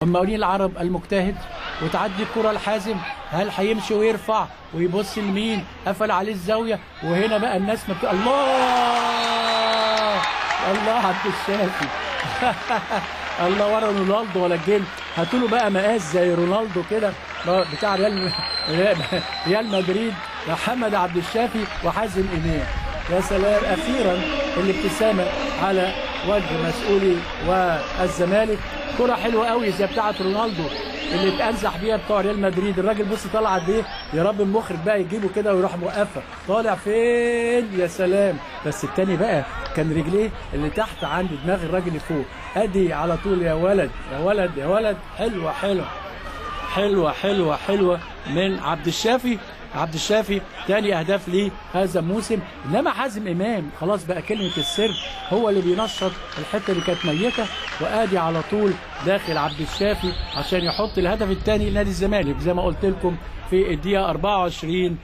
المقاولين العرب المجتهد، وتعدي الكرة لحازم. هل هيمشي ويرفع ويبص لمين؟ قفل عليه الزاوية، وهنا بقى الناس الله الله عبد الشافي الله ورا رونالدو ولا الجن. هاتوا له بقى مقاس زي رونالدو كده بتاع ريال مدريد، محمد عبد الشافي وحازم امام. يا سلام، اخيرا الابتسامه على وجه مسؤولي والزمالك. كرة حلوه قوي زي بتاعه رونالدو اللي اتنزح بيها بتوع ريال مدريد. الراجل بص طالع قد ايه، يا رب المخرج بقى يجيبه كده ويروح موقفها. طالع فين؟ يا سلام. بس التاني بقى كان رجليه اللي تحت عند دماغ الراجل اللي فوق. ادي على طول يا ولد يا ولد يا ولد. حلوه حلوه حلوه حلوه حلوه من عبد الشافي. عبد الشافي تاني اهداف ليه هذا الموسم. انما حازم امام خلاص بقى كلمه السر، هو اللي بينشط الحته اللي كانت ميته. وادي على طول داخل عبد الشافي عشان يحط الهدف الثاني لنادي الزمالك زي ما قلت لكم في الدقيقه 24.